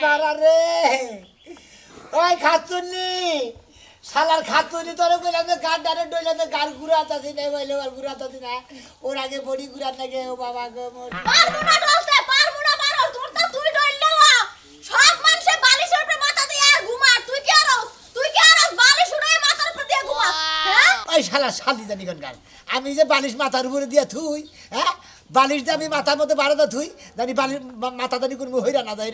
মারা রে ওই খাতুনি শালার খাতুনি তোরে কইলাম যে গাড় ডারে ডইলাতে গাড় ঘুরাতাছি না বইলে আর ঘুরাতাছি না ওর আগে বডি ঘুরাত লাগে ও বাবা গো পারবো না ডলতে পারবো না পারো তোর তো তুই ডইল না সব মানুষে বালিশের উপরে মাথা দিয়ে ঘুমা তুই কি আর বালিশ উড়ায় মাথার উপর দিয়ে ঘুমা হ্যাঁ ওই শালা শালি জানি কোনকার আমি যে বালিশ মাথার উপরে দিয়া থুই হ্যাঁ বালিশ দিয়ে আমি মাথার মধ্যে বাড়াতে থুই জানি বালিশ মাথা জানি কোন হইরা না যায়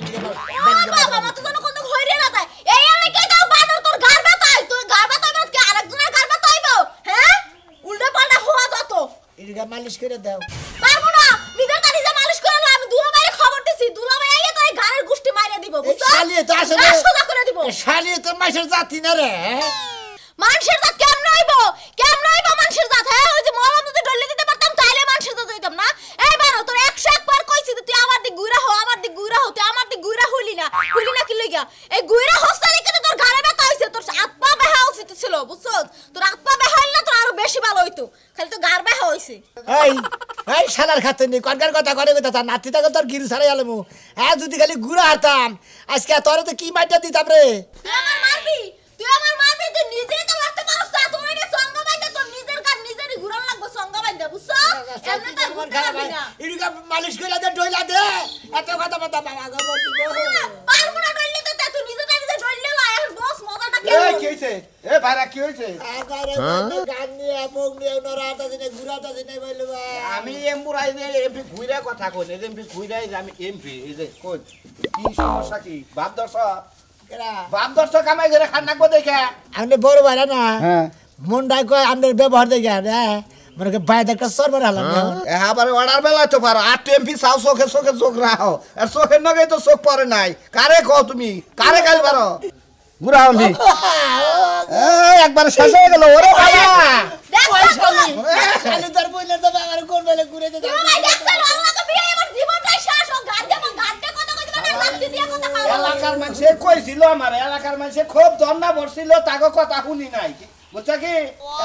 বাবা মাথা তো কোন হইরে না যায় এই এলাকায় দাও বানর তোর গার ব্যথায় তুই গার ব্যথায় কি আরেকজনের গার ব্যথাইব হ্যাঁ উল্টা পাল্টা হওয়া যত এদিকে মালিশ করে দাও পারবো না নিজের কাছে যে মালিশ করে না আমি দুলাভাইরে খবর দিছি দুলাভাই আইয়ে তোর গারের গুষ্টি মাইরা দিব বুঝছো শালি তো আসলে সোজা করে দিব শালি তো মাছের জাতি না রে মানুষের জাত কেমন হইব মানুষের জাত হ্যাঁ ওই যে মলম যদি ডলে দিতে পারতাম তাইলে মানুষের জাত হইতাম না এই বানো তোর 101 বার কইছি তুই আমার দিক গুইরা হো তুই আমার দিক গুইরা হইলি না কি লইগা এই গুইরা হস্তালে কিন্তু তোর ঘরে ব্যথা হইছে তোর আত্মা বেহা উচিত ছিল বুঝছস তোর আত্মা বেহা হইল না তোর আরো বেশি ভালো হইতো খালি তো গার বেহা হইছে এই শালার খাতুনি কোনকার কথা করে কথা তার নাতি তাকে তোর গিরু ছাড়াই আলমু হ্যাঁ যদি খালি গুড়া হারতাম আজকে তোরে তো কি মাইটা দিতাম রে তুই আমার মারবি তুই নিজেই তো মারতে পারছ না তোর এটা সঙ্গ বাইতে তোর নিজের কার নিজেরই ঘুরান লাগবে সঙ্গ বাইতে বুঝছো এমনি তো ঘুরতে পারবি না ইডিকা মালিশ কইলা দে ডইলা দে এত কথা বাবা গো বলতি গো পারবো না ডইলে তো তুই নিজে ডইলে লা এখন বস মজাটা কে এই কি হইছে এ ভাইরা কি হইছে আগারে বন্ধ গান নিয়ে মুখ নিয়ে নরাটা দিনে ঘুরাটা দিনে বইলো আমি এমপুরাই যে এমপি ঘুইরা কথা কই না এমপি ঘুইরাই যে আমি এমপি এই যে কই কি সমস্যা কি বাপ দর্শ কামাই করে খান নাকবো দেখে আপনি বড় ভাইরা না হ্যাঁ মনটাই কয় আমাদের ব্যবহার দেখে হ্যাঁ মানে বাইরে একটা সরবার হালাম আবার অর্ডার বেলা তো পারো আর এমপি চাও চোখে চোখ রাখো আর চোখের নগে তো চোখ পড়ে নাই কারে কও তুমি কারে গাল পারো বুড়া হলি একবার শেষ হয়ে গেল ওরে বাবা শালি তোর বইলে তো আমার কোন বেলে ঘুরে যেতে ভাই দেখছাল আল্লাহ তো বিয়ে এবার জীবনটাই শেষ ও গাড় কথা কইতে মানে লাত্তি দিয়া কথা কও এলাকার মানুষে কইছিল আমার এলাকার মানুষে খুব দন্না বসছিল তাকে কথা শুনি নাই বুঝছ কি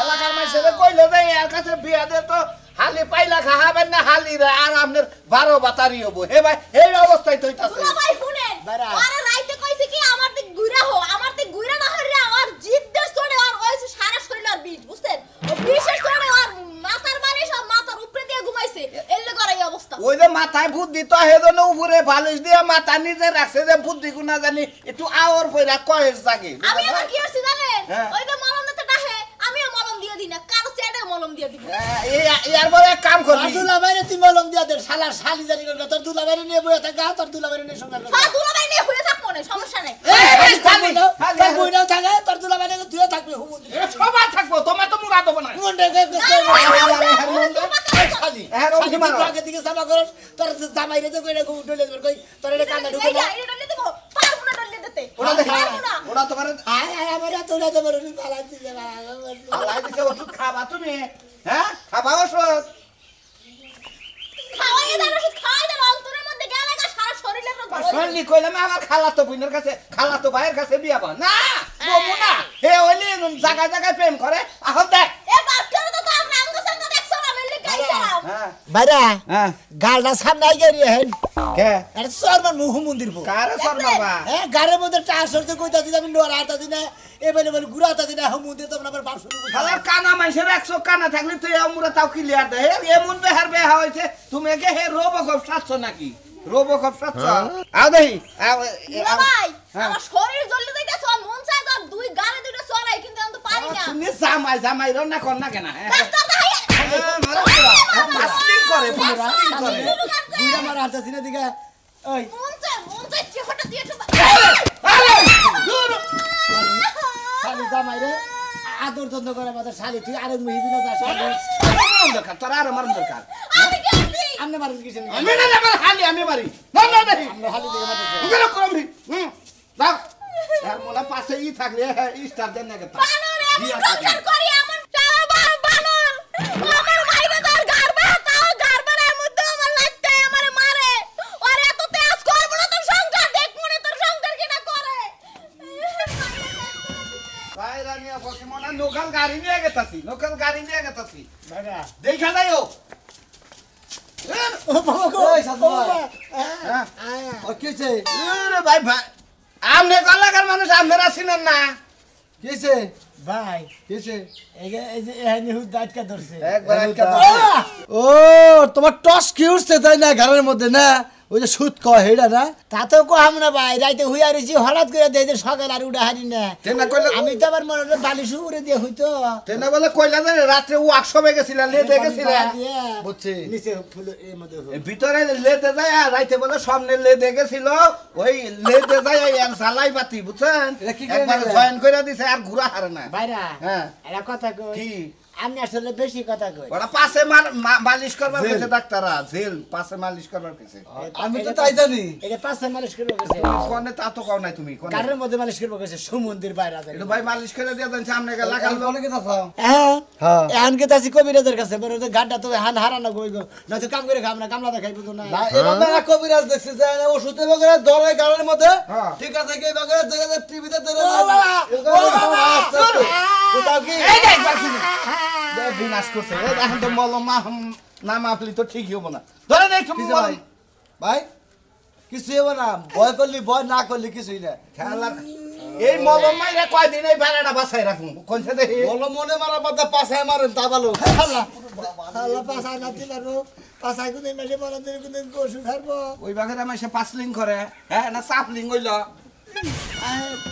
এলাকার মানুষে কইলো যে এর কাছে বিয়া দে তো হালি পাইলা খাহাবেন না হালি রে আর আপনার 12 বাতারি হবো হে ভাই এই অবস্থায় তৈতাছে ভাই শুনেন আরে রাইতে কইছে কি আমার দিক গুইরা না হইরা আর জিদ্দের চড়ে আর ওইছে সারা শরীর আর বিষ বুঝছেন ও বিষের চড়ে আর মাথার বাড়ি সব মাথার উপরে দিয়ে ঘুমাইছে এলে করাই অবস্থা ওই যে মাথায় বুদ্ধি তো হেজন্য উপরে বালিশ দিয়ে মাথা নিজে রাখছে যে বুদ্ধি গুনা জানি একটু আওর পয়রা কয়েস জাগে আমি আবার কি হইছে জানেন ওই যে মলম দিতে ডাহে আমিও মলম দিয়ে দিই না কারো চেটে মলম দিয়ে দিব ইয়ার পরে এক কাম করবি দুলাভাইরে তুই মলম দিয়া দে শালার শালি জানি না তোর দুলাভাইরে নিয়ে বইয়া থাকা তোর দুলাভাইরে নিয়ে সংসার কর হ্যাঁ দুলাভাই নিয়ে হয়ে থাকবো না সমস্যা নাই তোর বইনাও থাকে তোর দুলাভাইরে তুইও থাকবি হুমুন সবাই থাকবো তোমার তো মুরা দেবো না মন্ডে শালি শালি মারো আগে দিকে সাবা করস তোর জামাইরে তো কইরা উঠলে কই তোর এটা কান্দা ঢুকে না এটা ডলে দেব পারবো না ডলে দিতে ওরা দেখা ওরা তোমার আয় আমার তোরা তো বড় পালা দিতে আলাই দিছে ওষুধ খাবা তুমি হ্যাঁ খাবা ওষুধ খাওয়াই দাও ওষুধ খাওয়াই দাও অন্তরের মধ্যে গেলে সারা শরীরের রোগ সরলি কইলাম আমার খালাতো বোনের কাছে খালাতো ভাইয়ের কাছে বিয়া বা না বমু না হে ওইলি জায়গায় জায়গায় প্রেম করে আহ দেখ এ বাচ্চারা তো তার নাম কসঙ্গ দেখছ না মিলে গাইছাম হ্যাঁ বাইরা হ্যাঁ গালটা সামনে আইগে রে হেন কে আরে সরমান মুহ মন্দির পো কারে সর বাবা গারের মধ্যে টাসর তো কইতাছি আমি নোরা আতাছি না এবেলে বলে ঘুরাতাছি না হুম মন্দির তো আমার বাপ শুরু করে খালার কানা মাইসের 100 কানা থাকলে তুই আমরা তাও ক্লিয়ার দে এমন বেহার বেহা হইছে তুমি কে হে রোবকপ সাচ্ছ নাকি রোবকপ সাচ্ছ আও দেই ভাই আমার শরীর জ্বলে যাইতাছ মন চায় তো দুই গালে দুটো চলাই কিন্তু আমি তো পারি না শুনি জামাই রান্না কর না কেন হ্যাঁ মাসলিং করে ঘুরা মারা আতাছি না দিগা ওই মন চায় চেহারাটা দিয়ে তো শালি জামাই রে আদর যত্ন করে আমাদের শালি তুই আরেক মুহি দিলা যা শালি দরকার তোর আর আমার দরকার আমি গেছি আমনে মারুন কিছেন আমি না আমার হালি আমি মারি না না দেই আমরা হালি দিকে মারতেছি গেল করবি দাও আর মোলা পাশে ই থাকলে স্টার দেন না কেতা বানর এমন কালচার করি এমন বানর আমার মাইরে তার গারবা তাও গারবার মধ্যে আমার লাগতে আমার মারে আর এত তেজ করব না তোর সংসার দেখ মনে তোর সংসার কিনা করে বাইরা নিয়া বসে মনে লোকাল গাড়ি নিয়ে গেতাছি বাইরা দেখা যাইও ও বাবা গো এই সাধু ভাই। হ্যাঁ ও কিছে আরে ভাই ভাই আমনে এলাকার মানুষ আপনারা চিনেন না কিছে ভাই কিছে এই যে এখানে হুদ দাঁতকা ধরছে একবার আটকা ও তোমার টস কি উঠছে তাই না ঘরের মধ্যে না ওই যে সুদ কয় হেডা না তা তো কহাম না ভাই রাইতে হুইয়া রয়েছি হঠাৎ করে দিয়ে সকাল আর উঠা হারি না তেনা কইলা আমি তো আবার মনে হয় বালিশ উড়ে দিয়ে হইতো তেনা বলে কইলা যে রাতে ওয়ার্কশপে গেছিলা লেতে গেছিলা বুঝছি নিচে ফুল এর মধ্যে এই ভিতরে লেতে যায় আর রাইতে বলে সামনে লেতে গেছিল ওই লেতে যায় এক জ্বালাই বাতি বুঝছেন এটা কি করে একবার নিলে? জয়েন করে দিছে আর ঘুরা হারে না ভাইরা হ্যাঁ এটা কথা কই কি আমি আসলে বেশি কথা কই ওরা পাশে মালিশ করবার জেল। কইছে ডাক্তাররা জেল পাশে মালিশ করবার কইছে আমি তো তাই জানি এটা পাঁচটা মালিশ করবো গেছে কোনে তা তো কও নাই তুমি কোনে কারের মধ্যে মালিশ করবো গেছে সমুদ্রের বাইরে আছে এটা ভাই মালিশ করে দিয়ে দেন সামনে গেল লাগাল কোনে কি দাও হ্যাঁ হ্যাঁ। এখন কে তাছি কবিরাজের কাছে বলে তো গাড্ডা তো হান হারানো গই গো না তো কাম করে খাম না কামলা দেখাইবো তো না না এবার না কবিরাজ দেখছে যে না ওষুধে বগরে ধরে গালের মধ্যে হ্যাঁ। ঠিক আছে কি বগরে দেখে টিভিতে ধরে ও বাবা, ও বাবা, কোথাও কি এই যে একবার শুনুন দেখ বিনাশ করছে এই এখন তো মলম না মাফলি তো ঠিকই হবো না ধরে দেখ তুমি কিছে ভাই ভাই কিছু হবে না ভয় করলি ভয় না করলি কিছুই না খেলা এই মলম মাইরা কয়দিন এই বেড়াটা বাসায় রাখুন কোনছে দেখি বলো মনে মারা বাদা পাশে মারেন তা ভালো আল্লাহ আল্লাহ পাছায় না দিলারো পাছায় কোন মাসে বলা দিন কোন গোসু খাবো ওই বাগের আমার সে পাসলিং করে হ্যাঁ না সাপলিং হইল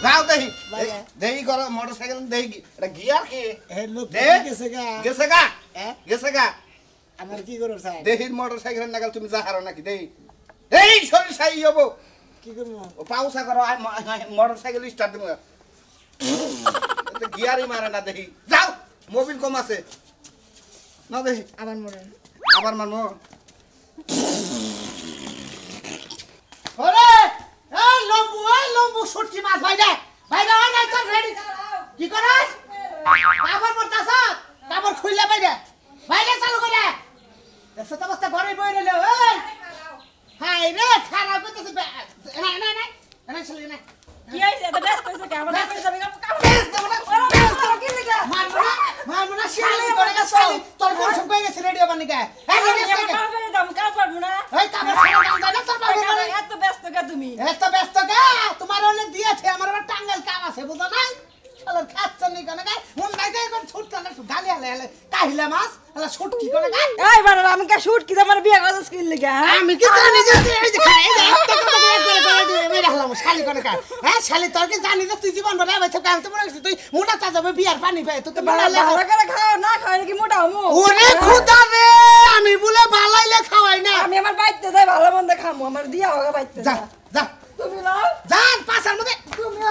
যাও দেখি ভাইয়া। দেখি করো মোটরসাইকেল দেখি এটা গিয়ার কি হে লোক দে। গেছে গা গেছে গা হ্যাঁ? গেছে গা আমার কি করব স্যার দেহির মোটরসাইকেল নাগাল তুমি যা হারো নাকি দেই এই শরীর সাই হবো কি করব ও পাউসা করো মোটরসাইকেল স্টার্ট দেবো গিয়ারই মারে না দেখি যাও মোবিল কম আছে না দেখি আমার মনে আবার মারমো ওরে এই লম্বু শুটকি মাছ ভাইরা ভাইরা ওই নাই তো রেডি কি করাস কাপড় পরতাছ কাপড় খুইলা বাইরে বাইরে চালু করে এসে তো বস্তা ঘরে বই রইলো এই হাই রে খারাপ হইতেছে না না না না চলে না কি হইছে এটা ব্যস্ত হইছে কে আমার ব্যস্ত হইছে কাম বেশ দেব না মারবো না শিয়ালি করে গেছে তোর কোন সব কই গেছে রেডিও বানি কে এই রেডিও আমি কাম করে দাম কাম পারবো না এই কাপড় ছেড়ে দাও না তোর বাবা বলে এত ব্যস্ত কে তুমি এত ব্যস্ত কে তোমার অনেক দিয়েছে আমার আবার টাঙ্গাল কাম আছে বুঝো না শালার খাচ্ছেন নি কেন গায় মন নাই গায় কোন ছুট কালে গালি আলে আলে কাহিলা মাছ আলা ছুট কি করে গায় এই বানার আমি কে শুট কি তোমার বিয়ে কথা স্কিল লাগা হ্যাঁ আমি কি জানি যে এই যে খাই এই যে একটা কথা একবারে করে দিয়ে আমি রাখলাম শালি করে গায় হ্যাঁ শালি তোর কি জানি যে তুই জীবন ভরে আমি তো কাম তো মনে করছিস তুই মোটা তা যাবে বিয়ার পানি পায় তো বানালে ভালো করে খাও না খাও কি মোটা হমু ওরে খোদা রে আমি বলে বালাইলে খাওয়াই না আমি আমার বাইতে যাই ভালো মন্দ খামু আমার দিয়া হোগা বাইতে যা যা তুমি নাও যান পাশার মধ্যে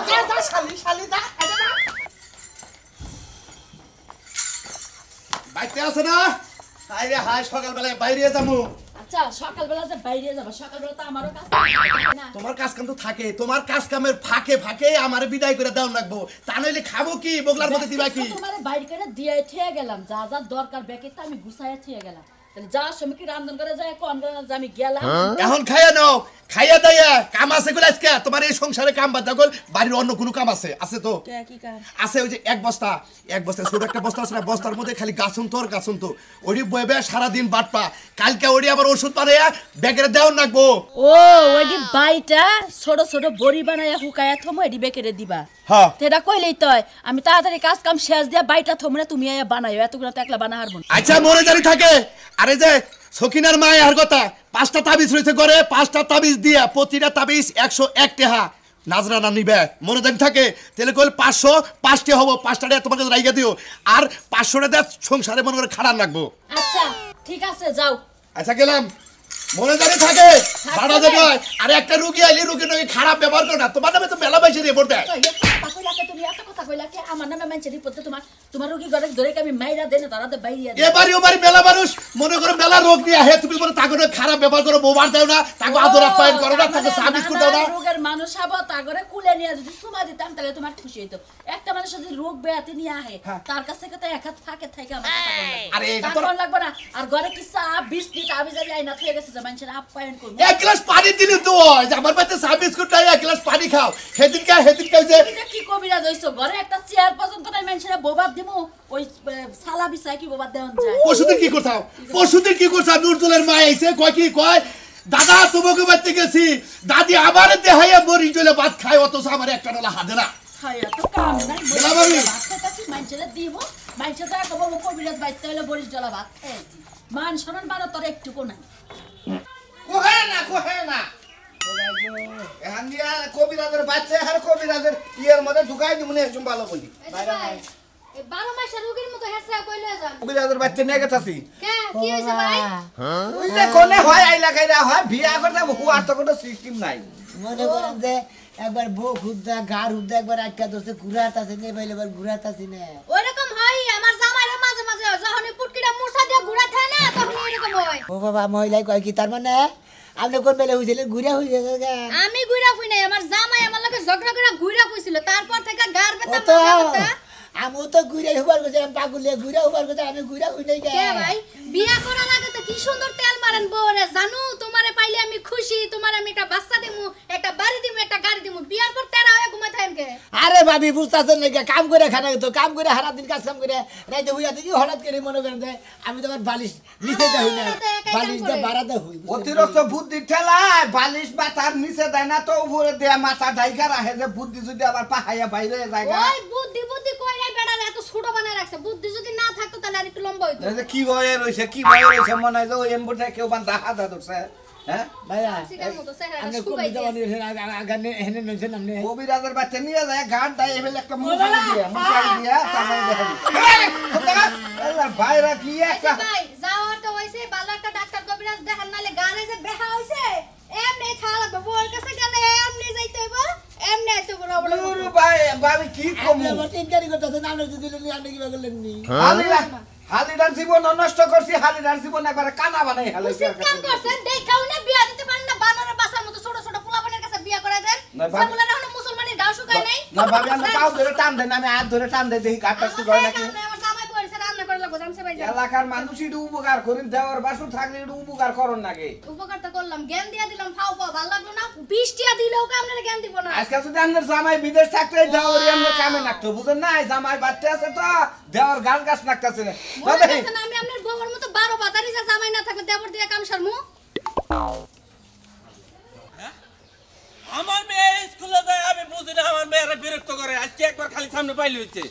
যা যা শালি শালি যা এটা যা বাইতে আছে না আইরে হাই সকালবেলায় বাইরে যাবো আচ্ছা সকালবেলা যে বাইরে যাব সকালবেলা তো আমারও কাজ থাকে না তোমার কাজ কাম তো থাকে তোমার কাজ কামের ফাঁকে ফাঁকে আমারে বিদায় করে দাও লাগবো তা নইলে খাবো কি বগলার মধ্যে দিবা কি তোমারে বাইরে করে দিয়ে থিয়ে গেলাম যা যা দরকার ব্যাগে তো আমি গুছাইয়া থিয়ে গেলাম তাহলে যা সময় কি রান্না করে যায় কোন যে আমি গেলাম এখন খাইয়া নাও খাইয়া দাইয়া কাম আছে গুলো আজকে তোমার এই সংসারে কাম বাদ দাও বাড়ির অন্য কোনো কাম আছে তো কি কাজ আছে ওই যে এক বস্তা ছোট একটা বস্তা আছে না বস্তার মধ্যে খালি গাছন তো ওই বয়ে সারাদিন বাটপা কালকে ওই আবার ওষুধ পাড়াইয়া ব্যাগের দেও নাকবো ও ওইডি বাইটা ছোট ছোট বড়ি বানায়া হুকায়া থমো এডি বেকেরে দিবা হ্যাঁ তেটা কইলেই তয় আমি তাড়াতাড়ি কাজ কাম শেষ দিয়া বাইটা থমরে তুমি আয়া বানাইও এতগুলো তো একলা বানা হারবো না আচ্ছা মরে জানি থাকে আরে যে সকিনার মায় আর কথা 5টা তাবিজ রয়েছে করে 5টা তাবিজ দিয়া প্রতিটা তাবিজ 101 টাকা নাজরানা নিবে মনে জানি থাকে তাহলে কইল 505 টাকা হবো 5টা টাকা তোমাকে রাইগা দিও আর 500 টাকা সংসারে মনে করে খারাপ রাখবো আচ্ছা ঠিক আছে যাও আচ্ছা গেলাম মনে জানি থাকে ভাড়া দেবে আর একটা রুগী আইলে রুগী নয় খারাপ ব্যবহার করো না তোমার নামে তো মেলা বেশি রিপোর্ট দেয় তো এত কথা কইলাকে তুমি এত কথা কইলাকে আমার নামে মানছে রিপোর্ট তোমার রোগী ঘরে ধরে আমি মাইরা দেনে তারাতে বাইরিয়া দে এবারে ওবারে মেলা মানুষ মনে করো মেলা রোগ নিয়ে আহে তুমি বলে তাকে খারাপ ব্যবহার করো মোবাইল দাও না তাকে আদর আপ্যায়ন করো না তাকে চা বিস্কুট দাও না রোগের মানুষ হবো তাগরে কুলে নিয়ে যদি সুমা দিতাম তাহলে তোমার খুশি হইতো একটা মানুষ যদি রোগ ব্যাধি নিয়ে আহে তার কাছ থেকে তো এক হাত ফাঁকে থাকে আমার আরে এটা কথা তো- লাগবে না আর ঘরে কি চা বিস্কিট আমি জানি আইনা থয়ে গেছে যে মানুষের আপ্যায়ন করবো এক গ্লাস পানি দিলে তো হয় যে আমার বাড়িতে চা বিস্কুট নাই এক গ্লাস পানি খাও সেদিনকে যে এটা কি কবিরাজ হইছো ঘরে একটা চেয়ার পর্যন্ত নাই মানুষের বোবার দি দিমু ওই সালা বিছাই কি বাবা দেন যায় পশুদের কি করছাও পশুদের কি করছাও নুরজলের মা আইছে কয় কি কয় দাদা তোমাকে বাড়তে গেছি দাদি আবার দেহাইয়া মরি চলে ভাত খায় অথচ আমার একটা ডলা হাতে না খায়া তো কাম নাই বলা বাবি। ভাতটা মাইনছেলে দিব মাইনছে তো কব কবিরাজ বাইতে হইলে বরিশ জলা ভাত খাইছি মান সম্মান বারো তোর একটুকু নাই কোহে না এখন দিয়া কবিরাজের বাচ্চা আর কবিরাজের ইয়ের মধ্যে ঢুকাই দিব না একদম ভালো বলি এই 12 মাসের রোগীর মতো হেসরা কইলে যান কবিরাজের বাচ্চা নিয়ে গেছি কে কি হইছে ভাই ওই যে কোনে হয় আইলা কাইরা হয় বিয়া করতে হুয়ার তো কোনো সিস্টেম নাই মনে করেন যে একবার বউ খুদ্দা গার উদ্দা একবার আটকা ধরছে ঘুরাত আছে নে ভাইলে এবার ঘুরাত আছে না ওইরকম হয় আমার জামাইরা মাঝে মাঝে যখন পুটকিটা মুরসা দিয়ে ঘুরা থাকে না তখন এরকম হয় ও বাবা মহিলাই কয় কি তার মানে আপনি কোন বেলে হইছিলেন ঘুরা হইছে কেন আমি ঘুরা ফুই নাই আমার জামাই আমার লগে ঝগড়া করে ঘুরা ফুইছিল তারপর থেকে গার বেতা ও তো মাথা ব্যথা আমি তো ঘুরে হবার গেছে আমি পাগুলিয়া ঘুরে হবার গেছে আমি ঘুরা হই নাই কে ভাই বিয়া করার আগে তো কি সুন্দর তেল মারেন বউরে জানো তোমারে পাইলে আমি খুশি তোমারে আমি একটা বাচ্চা দিমু একটা বাড়ি দিমু একটা গাড়ি দিমু বিয়ার পর তেরা হয়ে ঘুমাই থাকেন কে আরে ভাবি বুঝতাছেন নাকি কাম করে খানা তো কাম করে সারা দিন কাজ কাম করে রাইতে হইয়া দেখি হঠাৎ করে মনে করেন যে আমি তো আমার বালিশ নিচে যাই না বালিশ দিয়ে বাড়াতে হই অতিরিক্ত বুদ্ধি ঠেলায় বালিশ বা তার নিচে দেয় না তো উপরে দেয়া মাথা ঢাইকা রাখে যে বুদ্ধি যদি আবার পাহাইয়া বাইরে যায় ওই বুদ্ধি বুদ্ধি কই নাই বেড়া এত ছোট বানায় রাখছে বুদ্ধি যদি না থাকতো তাহলে আর একটু লম্বা হইতো কি ভয়ে রয়েছে কি ভয়ে রয়েছে মনে হয় যে ওই এমবুটা কেউ বান দেখা ধরছে হ্যাঁ ভাইয়া সিগার মতো চেহারা আপনি কোন শুকাই দিতে দিয়েছে বানিয়েছেন আগানে এখানে নইছেন আপনি কবিরাজের বাচ্চা নিয়ে যায় ঘাট দেয় এবেলে একটা মুসারি দিয়া তারপরে দেখা দিই ভাইরা কি একটা ভাই যাওয়ার তো হইছে ভালো একটা ডাক্তার কবিরাজ দেখান নালে গানে যে বেহা হইছে এমনি থালা বউর কাছে গেলে এমনি যাইতে হইব এমনি আইতে বড় বড় নুরু ভাই ভাবি কি কমু আপনি আমার তিনকারি করতেছেন আপনি যদি দিলেন আপনি কি করলেন নি হালিদার জীবন নষ্ট করছি হালিদার জীবন একবারে কানা বানাই হালাইছি উচিত কাম করছেন দেখাও না বিয়া দিতে পারেন না বানরের বাসার মতো ছোট ছোট পোলাপানের কাছে বিয়া করায় দেন না, বাবা- সামুলার এখন মুসলমানের গাও শুকায় নাই না ভাবি আমি পাও ধরে টান দেন আমি হাত ধরে টান দেই দেখি কাটটা শুরু হয় নাকি আমার জামাই কইছে রান্না করে লাগো জানছে ভাই এলাকার মানুষ একটু উপকার করেন দেওয়ার বাসু থাকলে একটু উপকার করন নাকি উপকার তো করলাম জ্ঞান দিয়া দিলাম ফাও ফাও ভালো লাগলো না 20 টিয়া দিলেও কা আপনারা জ্ঞান দিব না আজকাল যদি আপনার জামাই বিদেশ থাকতে দেওয়ারই আপনার কামে নাকতো বুঝেন না জামাই বাচ্চা আছে তো দেওয়ার গাল গাছ নাকতেছে না মনে হচ্ছে না আমি আপনার বউর মতো 12 বাতারি যা জামাই না থাকলে দেবর দিয়ে কাম সারমু আমার মেয়ে স্কুলে যায় আমি বুঝি না আমার মেয়েরা বিরক্ত করে আজকে একবার খালি সামনে পাইলে হচ্ছে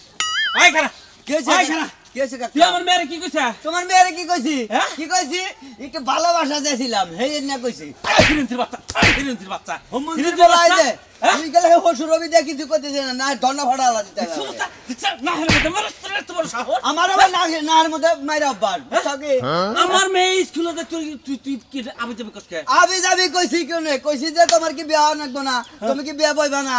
আয় খানা কি হয়েছে আয় খানা কি হয়েছে কাকা? তুই আমার মেয়েরা কি কইছা তোমার মেয়েরে কি কইছি হ্যাঁ? কি কইছি একটু ভালোবাসা চাইছিলাম হেই না কইছি হিরন্তির বাচ্চা হিরন্তির বাচ্চা মন্দির হিরন্তির বলাই বাচ্চা দে হ্যাঁ? তুই গেলে হসুর রবি দিয়ে কিছু করতেছে না না ধন্না ফাড়া আলা দিতে হবে। সমস্যা দিচ্ছা না হেলে মধ্যে মারস তোমার সাহস আমার আবার নার মধ্যে মাইরা অব্বাস বুঝছো কি আমার মেয়ে স্কুলে যে তুই তুই তুই কি আমি যাবে কষ্ট আবি যাবি কইছি কেউ নেই কইছি যে তোমার কি বিয়া নাকবো না তুমি কি বিয়া বইবা না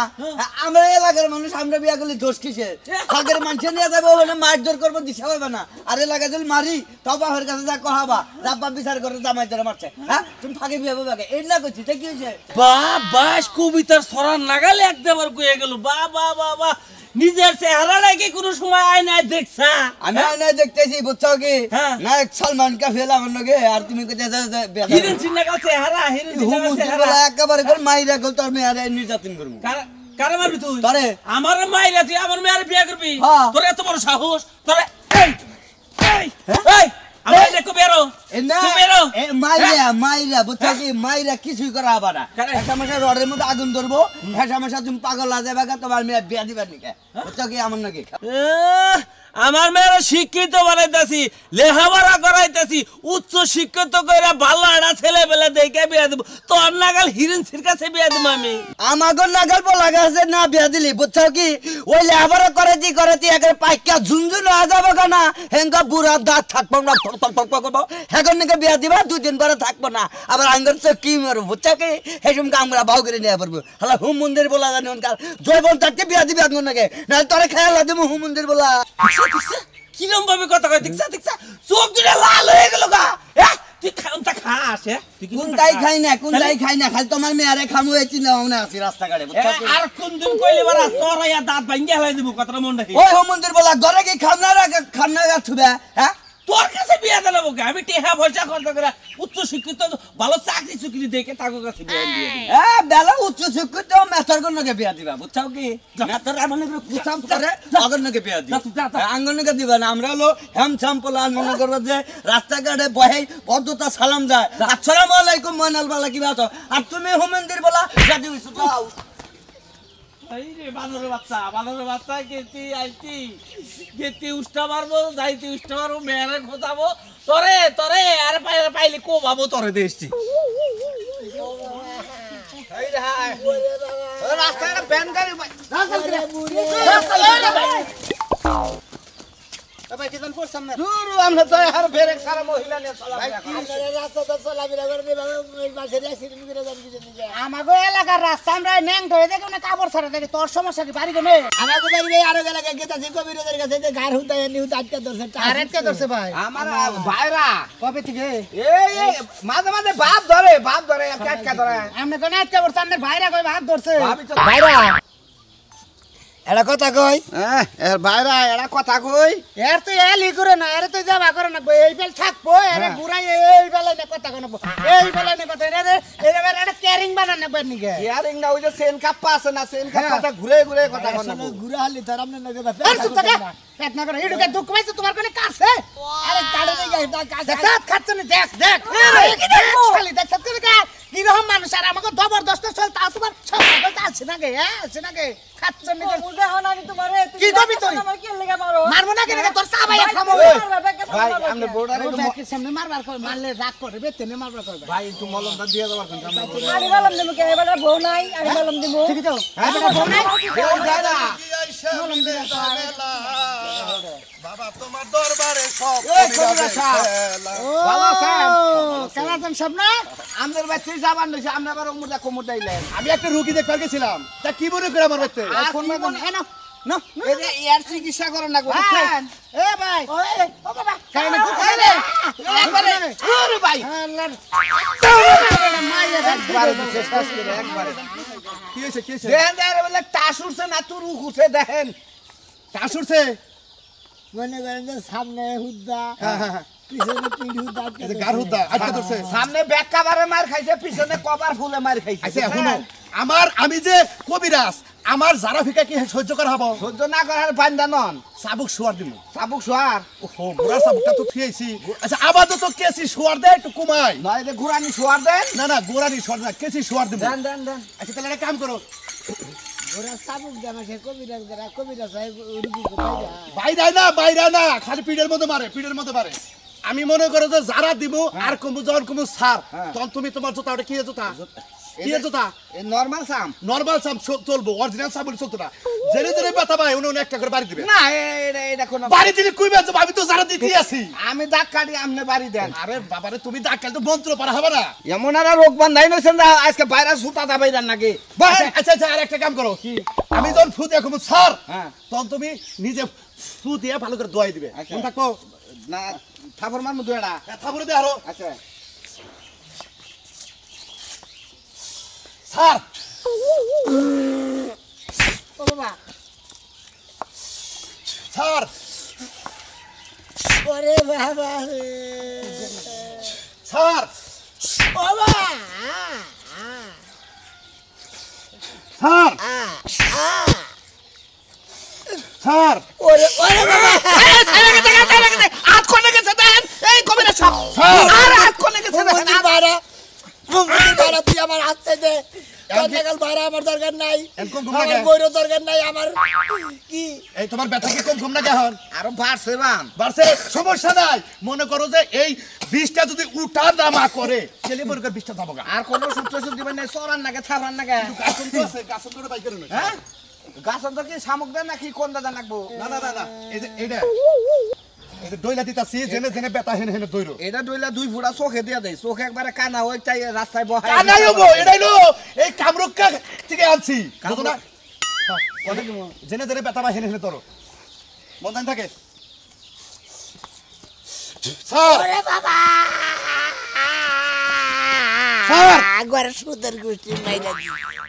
আমরা এলাকার মানুষ আমরা বিয়া করলে দোষ কিসের আগের মানুষ নিয়ে যাবো হলে মার জোর করবো দিশা পাবে না আর এলাকায় যদি মারি তাও বাপের কাছে যা কহাবা রাব্বা বিচার করে জামাই ধরে মারছে হ্যাঁ তুমি ফাঁকে বিয়া বইবা এই না কইছি তা কি হয়েছে বাস কবিতার সরান নাগালে একবার গয়ে গেল বা নিজের চেহারা নাকি কোনো সময় আয়নায় দেখছা আমি না দেখতেছি বুঝছো কি হ্যাঁ। নায়ক সালমান কা ফেলা আমার লগে আর তুমি কইতেছ যে হিরণ চিন্নাকাল চেহারা হিরণ চিন্নাকাল চেহারা একেবারে করে মাইরা গল তোর মেয়ারে নির্যাতন করবো কারে মারবি তুই তোরে। আমার মাইরা তুই আমার মেয়ের বিয়ে করবি হ্যাঁ। তোর এত বড় সাহস তোরে এই এই এই আমার লেকো বেরো তুই বেরো মাইরা বুঝছো কি মাইরা কিছুই করা হবে না কারে? একটা মাসে রডের মধ্যে আগুন ধরবো একটা মাসে তুমি পাগল হয়ে যাবে তোমার মেয়ে বিয়া দিবার নিকে বুঝছো কি আমার নাকি আমার মেয়েরা শিক্ষিত বানাইতেছি লেখাপড়া করাইতেছি উচ্চ শিক্ষিত করে ভালো একটা ছেলে বেলা দেখে বিয়ে দেবো তোর নাগাল হিরণসির কাছে বিয়ে দেবো আমি আমাগো নাগাল বলা গেছে না বিয়া দিলি বুঝছো কি ওই লেখাপড়া করেছি একের পাইকা ঝুনঝুন হয়ে যাবো কেনা হেঙ্গা বুড়া দাঁত থাকবো না করবো এখন নাকি বিয়া দিবা 2 দিন পরে থাকবো না আবার আঙ্গর তো কি মারবো বুঝছো কি হেসুম আমরা বাউ করে নিয়ে পারবো হ্যাঁ হুম মন্দির বলা জানি ওনকার জয়বন থাকতে বিয়া দিবি আঙ্গর নাকি না তোরে খেয়াল দেবো হুম মন্দির বলা কিরম ভাবে কথা কয় দেখছা চোখ দুটা লাল হয়ে গেল গা তুই খাওনটা খাস তুই কি কোনটাই খাই না খালি তোমার মেয়ারে খামু এই চিন্তা ভাবনা আছি রাস্তাঘাটে বুঝছো কি? আর কোন দিন কইলে বারা তোরাইয়া দাঁত ভাঙ্গিয়া হলাই দেবো কথাটা মন রাখি ওই হুম মন্দির বলা ঘরে কি খামনা থুবে হ্যাঁ তোর কাছে বিয়া দিলাম ওকে আমি টেহা পয়সা খরচ করে উচ্চ শিক্ষিত ভালো চাকরি চুকরি দেখে তাকে কাছে বিয়া দিয়ে দিই। বেলা উচ্চ শিক্ষিত মেথর গণকে বিয়া দিবা বুঝছাও কি মেথর এমন কুচাম করে অগণকে বিয়া দিবা আঙ্গনকে দিবা না আমরা হলো হেম ছাম্পলা মনে করবো যে রাস্তাঘাটে বহে পদ্মতা সালাম যায় আসসালামু আলাইকুম ময়নাল বালা কি বাতো আর তুমি হোমেন্দির বলা জাতি হইছো তাও এই রে বানরের বাচ্চা গেতি উষ্টা মারবো যাইতে উষ্টা মারবো মেয়েরে খোঁজাবো তরে আর পাইলে কোবাবো তরে দেশটি রাস্তায় ব্যান গাড়ি ভাই কি জান পড়ছাম না দূর আমরা তো আর ব্রেক সারা মহিলা নিয়ে চলা আমাগো এলাকার রাস্তা আমরা ন্যাং ধরে দেখো না কাপড় ছাড়া দেখি তোর সমস্যা কি বাড়ি কোনে আমাগো বাড়ি আরো এলাকায় গেতাছি কবিরদের কাছে যে গার হুতা এনি হুতা আটকে ধরছে আটকে ধরছে ভাই আমার ভাইরা কবে থেকে এই মাঝে মাঝে বাপ ধরে একটা ধরে আমরা কোন আটকে ধরছে আমাদের ভাইরা কই ভাত ধরছে ভাবি তো ভাইরা এলা কথা কই এর ভাইরা এরা কথা কই এর তো এলি করে না এর তো যাবা করে না এই বেল থাকবো এর ঘুরাই এই বেলায় না কথা কোন এই বেলায় না কথা এর এটা ক্যারিং বানানো বানিগে ইয়ারিং না ওই যে সেন কাপ্পা আছে না সেন কাপ্পাটা ঘুরে ঘুরে কথা কোন ঘুরে হালি তার আমনে না গেবা আর সুতা পেট না করে এডুকে দুঃখ পাইছে তোমার কোনে কাছে আরে গাড়ি নিয়ে যাই সাত খাচ্ছে না দেখ খালি দেখ সত্যি কা কি রকম মানুষ আর আমাকে জবরদস্ত চল তাও তোমার সব আছে না গে আছে না গে খাচ্ছে না বুঝে হন আমি তোমারে কি দবি তুই আমার কি লাগা মারো মারবো না কেন তোর সা ভাই খামো ভাই আমরা বোর্ডারে ব্যাকে সামনে মারবার কর মারলে রাগ করে বেতেনে মারবার কর ভাই একটু মলমটা দিয়ে দাও কিন্তু আমরা আমি বললাম দেবো কে এবারে বউ নাই আমি বললাম দেবো ঠিক তো হ্যাঁ বেটা বল নাই দাদা বাবা তোমার দরবারে সব ভালো আছেন কেমন আছেন সব না আমাদের বাচ্চা যাবার নইছে আমরা আবার ওমুরদা কোমর দাইলেন আমি একটা রোগী দেখতে গেছিলাম তা কি মনে করে আমার বাচ্চা আর কোন মতন এনো না এই যে এর চিকিৎসা করেন না বুঝছেন এ ভাই ও বাবা কাই না রে একবারে ওরে ভাই একবারে শেষ করে একবারে কি হয়েছে কি হয়েছে দেখেন দেখেন বলে টাস উঠছে না তুর উঠছে দেখেন টাস উঠছে মনে করেন যে সামনে হুদ্দা পিছনে পিঠ হুদ্দা এই যে গার হুদ্দা আটকে ধরছে সামনে ব্যাক কাভারে মার খাইছে পিছনে কভার ফুলে মার খাইছে আচ্ছা শুনো আমি যে কবিরাজ আমার জারা ফিকা কি সহ্য করা হবো সহ্য না করার বান্দা নন চাবুক শোয়ার দিব চাবুক সোয়ার ওহো বুড়া চাবুকটা তো থিয়েছি আচ্ছা আপাতত কেসি শোয়ার দে একটু কমাই নয় যে ঘুরানি সোয়ার দেন না গোড়ানি শোয়ার না কেসি শোয়ার দিব দেন দেন দেন আচ্ছা তাহলে একটা কাম করো ওরা সাবুক জানা সে কবিরাজ সাহেব রুগী কো বাইরে না খালি পিঠের মধ্যে মারে আমি মনে করো যে যারা দিব আর কমু যখন কমু সার তখন তুমি তোমার জুতা ওটা কি জুতা এই নরমাল সাম নরমাল সাম চলবো অরিজিনাল সাম বলে চলতো না জেনে জেনে ব্যথা পায় উনি একটা করে বাড়ি দিবে না এটা কোন বাড়ি দিলে কই বেঁচে আমি তো যারা দিতে আছি আমি দাগ কাটি আমনে বাড়ি দেন আরে বাবারে তুমি দাগ কাটতে মন্ত্র পারা হবে না এমন আর রোগ বান্ধাই নইছেন না আজকে বাইরে সুতা দাবাই দেন নাকি আচ্ছা আর একটা কাম করো কি আমি যখন ফু দিয়ে কমু সার হ্যাঁ তখন তুমি নিজে ফু দিয়ে ভালো করে দোয়াই দিবে কোন থাকো না থাপর মার মধ্যে এটা থাপুরে দে আরো আচ্ছা স্যার ও বাবা স্যার ওরে বাবা স্যার বাবা স্যার স্যার ওরে বাবা আট কোনে গেছে দেন এই কবিরা সব আর আট কোনে গেছে দেখেন মুম্বাইয়ের বাড়া তুই আমার হাতে দে কাল বাড়া আমার দরকার নাই আমার বইরও দরকার নাই আমার কি এই তোমার ব্যথা কি কম না এখন আরো বাড়ছে বান বাড়ছে সমস্যা নাই মনে করো যে এই বিষটা যদি উঠা নামা করে তাহলে মনে কর বিষটা যাবো আর কোন সূত্র দিবেন না সরান নাকি থারান নাকি গাছন তো আছে গাছন তো বাইক করে হ্যাঁ গাছন তো কি শামুক দেন নাকি কোন দাদা নাকবো না এই যে এইটা এটা দইলা দিতাছি জেনে জেনে ব্যথা হেনে দইরো এটা দইলা দুই ফুটা চোখে দিয়া দেয় চোখে একবারে কানা ওই তাই রাস্তায় বহাই কানাই হবো এটাই নো এই কামরুক্কা থেকে আনছি বুঝো না জেনে জেনে ব্যথা বা হেনে তোর মন থাকে স্যার ওরে বাবা স্যার একবার সুদের গোষ্ঠী মাইরা দি